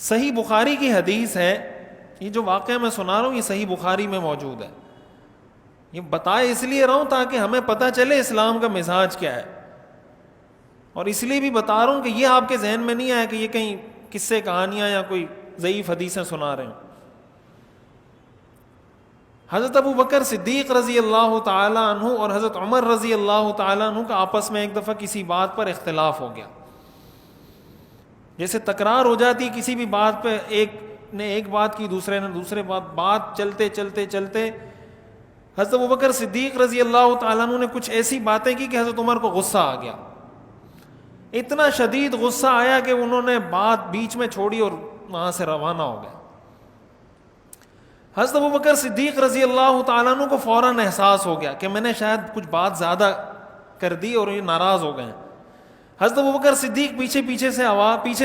صحیح بخاری کی حدیث ہے، یہ جو واقعہ میں سنا رہا ہوں یہ صحیح بخاری میں موجود ہے. یہ بتائے اس لیے رہا ہوں تاکہ ہمیں پتہ چلے اسلام کا مزاج کیا ہے، اور اس لیے بھی بتا رہا ہوں کہ یہ آپ کے ذہن میں نہیں آیا کہ یہ کہیں قصے کہانیاں یا کوئی ضعیف حدیثیں سنا رہے ہوں. حضرت ابو بکر صدیق رضی اللہ تعالیٰ عنہ اور حضرت عمر رضی اللہ تعالیٰ عنہ کا آپس میں ایک دفعہ کسی بات پر اختلاف ہو گیا. جیسے تکرار ہو جاتی کسی بھی بات پہ، ایک نے ایک بات کی، دوسرے نے دوسرے بات چلتے چلتے چلتے حضرت ابو بکر صدیق رضی اللہ تعالیٰ عنہ نے کچھ ایسی باتیں کی کہ حضرت عمر کو غصہ آ گیا. اتنا شدید غصہ آیا کہ انہوں نے بات بیچ میں چھوڑی اور وہاں سے روانہ ہو گئے. حضرت ابو بکر صدیق رضی اللہ تعالیٰ عنہ کو فوراً احساس ہو گیا کہ میں نے شاید کچھ بات زیادہ کر دی اور یہ ناراض ہو گئے. حضرت ابو بکر صدیق پیچھے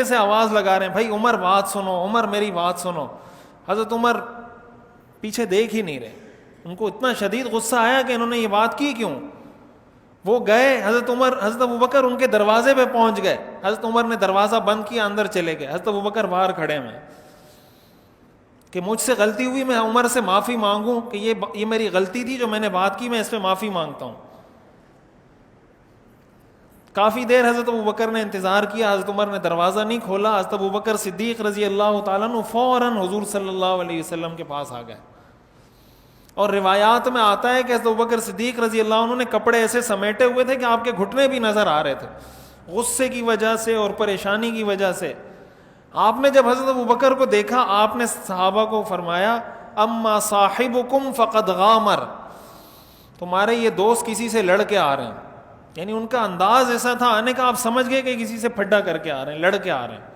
سے آواز لگا رہے ہیں، بھائی عمر بات سنو، عمر میری بات سنو. حضرت عمر پیچھے دیکھ ہی نہیں رہے. ان کو اتنا شدید غصہ آیا کہ انہوں نے یہ بات کی کیوں. وہ گئے، حضرت ابو بکر ان کے دروازے پہ پہنچ گئے. حضرت عمر نے دروازہ بند کیا، اندر چلے گئے. حضرت ابو بکر باہر کھڑے ہیں کہ مجھ سے غلطی ہوئی، میں عمر سے معافی مانگوں کہ یہ میری غلطی تھی جو میں نے بات کی، میں اس پہ معافی مانگتا ہوں. کافی دیر حضرت ابو بکر نے انتظار کیا، حضرت عمر نے دروازہ نہیں کھولا. حضرت ابو بکر صدیق رضی اللہ تعالیٰ عنہ فوراً حضور صلی اللہ علیہ وسلم کے پاس آ گئے. اور روایات میں آتا ہے کہ حضرت ابو بکر صدیق رضی اللہ عنہ نے کپڑے ایسے سمیٹے ہوئے تھے کہ آپ کے گھٹنے بھی نظر آ رہے تھے غصے کی وجہ سے اور پریشانی کی وجہ سے. آپ نے جب حضرت ابو بکر کو دیکھا، آپ نے صحابہ کو فرمایا، اما صاحبکم فقد غامر، تمہارے یہ دوست کسی سے لڑ کے آ رہے ہیں. یعنی ان کا انداز ایسا تھا آنے کا، آپ سمجھ گئے کہ کسی سے پھڈا کر کے آ رہے ہیں، لڑ کے آ رہے ہیں.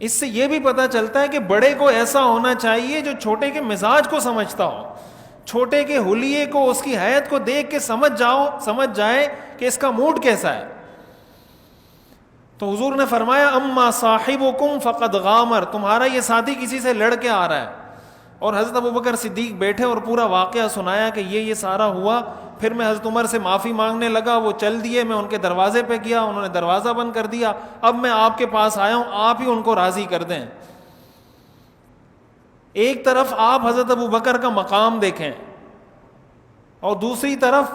اس سے یہ بھی پتہ چلتا ہے کہ بڑے کو ایسا ہونا چاہیے جو چھوٹے کے مزاج کو سمجھتا ہو، چھوٹے کے حلیے کو، اس کی حیت کو دیکھ کے سمجھ جائے کہ اس کا موڈ کیسا ہے. تو حضور نے فرمایا اما صاحبکم فقد غامر، تمہارا یہ ساتھی کسی سے لڑ کے آ رہا ہے. اور حضرت ابو بکر صدیق بیٹھے اور پورا واقعہ سنایا کہ یہ سارا ہوا. پھر میں حضرت عمر سے معافی مانگنے لگا، وہ چل دیے، میں ان کے دروازے پہ گیا، انہوں نے دروازہ بند کر دیا. اب میں آپ کے پاس آیا ہوں، آپ ہی ان کو راضی کر دیں. ایک طرف آپ حضرت ابو بکر کا مقام دیکھیں اور دوسری طرف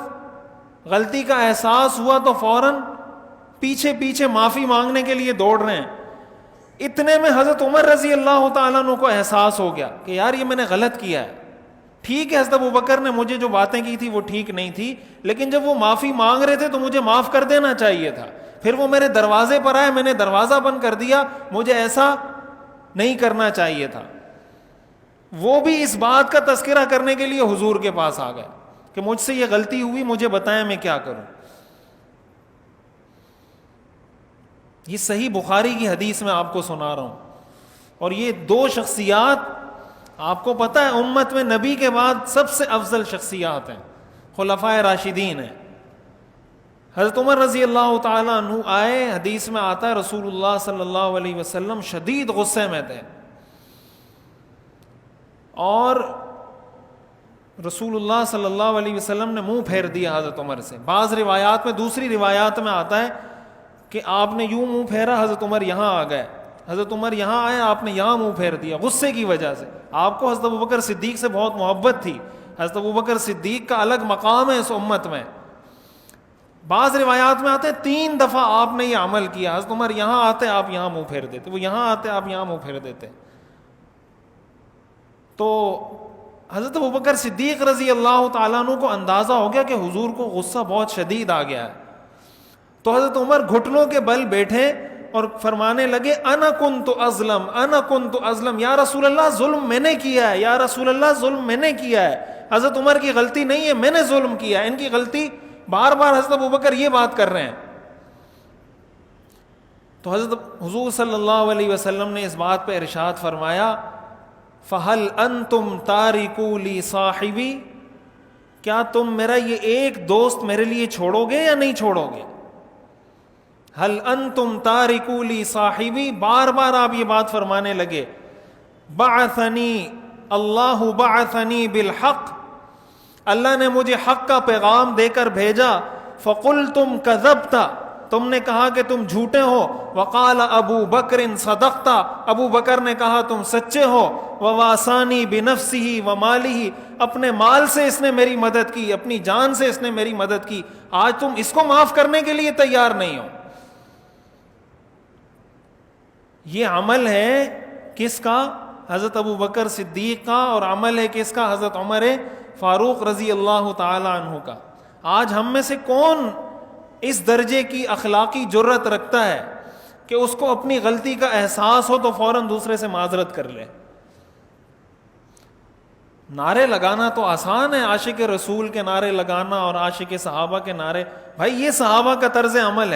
غلطی کا احساس ہوا تو فوراً پیچھے معافی مانگنے کے لیے دوڑ رہے ہیں. اتنے میں حضرت عمر رضی اللہ تعالیٰ عنہ کو احساس ہو گیا کہ یار یہ میں نے غلط کیا ہے. ٹھیک ہے حضرت ابو بکر نے مجھے جو باتیں کی تھی وہ ٹھیک نہیں تھی، لیکن جب وہ معافی مانگ رہے تھے تو مجھے معاف کر دینا چاہیے تھا. پھر وہ میرے دروازے پر آئے، میں نے دروازہ بند کر دیا، مجھے ایسا نہیں کرنا چاہیے تھا. وہ بھی اس بات کا تذکرہ کرنے کے لیے حضور کے پاس آ گئے کہ مجھ سے یہ غلطی ہوئی، مجھے بتائیں میں کیا کروں. یہ صحیح بخاری کی حدیث میں آپ کو سنا رہا ہوں. اور یہ دو شخصیات آپ کو پتہ ہے امت میں نبی کے بعد سب سے افضل شخصیات ہیں، خلفائے راشدین ہیں. حضرت عمر رضی اللہ تعالیٰ عنہ آئے، حدیث میں آتا ہے رسول اللہ صلی اللہ علیہ وسلم شدید غصے میں تھے اور رسول اللہ صلی اللہ علیہ وسلم نے منہ پھیر دیا حضرت عمر سے. بعض روایات میں، دوسری روایات میں آتا ہے کہ آپ نے یوں منہ پھیرا، حضرت عمر یہاں آ گئے، حضرت عمر یہاں آئے، آپ نے یہاں منہ پھیر دیا غصے کی وجہ سے. آپ کو حضرت ابو بکر صدیق سے بہت محبت تھی، حضرت ابو بکر صدیق کا الگ مقام ہے اس امت میں. بعض روایات میں آتے ہیں 3 دفعہ آپ نے یہ عمل کیا. حضرت عمر یہاں آتے، آپ یہاں منہ پھیر دیتے، وہ یہاں آتے، آپ یہاں منہ پھیر دیتے. تو حضرت ابو بکر صدیق رضی اللہ تعالیٰ عنہ کو اندازہ ہو گیا کہ حضور کو غصہ بہت شدید آ گیا ہے. تو حضرت عمر گھٹنوں کے بل بیٹھے اور فرمانے لگے انا کنت ازلم، انا کنت ازلم، یا رسول اللہ ظلم میں نے کیا ہے، یا رسول اللہ ظلم میں نے کیا ہے. حضرت عمر کی غلطی نہیں ہے، میں نے ظلم کیا ہے، ان کی غلطی. بار بار حضرت ابو بکر یہ بات کر رہے ہیں. تو حضرت حضور صلی اللہ علیہ وسلم نے اس بات پہ ارشاد فرمایا فَهَلْ أَنْتُمْ تَارِكُوا لِي صَاحِبِي، کیا تم میرا یہ ایک دوست میرے لیے چھوڑو گے یا نہیں چھوڑو گے. هَلْ أَنْتُمْ تَارِكُوا لِي صَاحِبِي، بار بار آپ یہ بات فرمانے لگے. بَعَثَنِي اللَّهُ بَعَثَنِي بِالْحَقِّ، اللہ نے مجھے حق کا پیغام دے کر بھیجا. فَقُلْتُمْ كَذَبْتَ، تم نے کہا کہ تم جھوٹے ہو. وقال ابو بکر صدقت, ابو بکر نے کہا تم سچے ہو. وواسانی بنفسہ ومالہ, اپنے مال سے اس نے میری مدد کی, اپنی جان سے اس نے میری مدد کی. آج تم اس کو معاف کرنے کے لیے تیار نہیں ہو. یہ عمل ہے کس کا؟ حضرت ابو بکر صدیق کا, اور عمل ہے کس کا؟ حضرت عمر فاروق رضی اللہ تعالی عنہ کا. آج ہم میں سے کون اس درجے کی اخلاقی جرت رکھتا ہے کہ اس کو اپنی غلطی کا احساس ہو تو فوراً دوسرے سے معذرت کر لے؟ نعرے لگانا تو آسان ہے, عاشق رسول کے نعرے لگانا اور عاشق صحابہ کے نعرے. بھائی یہ صحابہ کا طرز عمل ہے.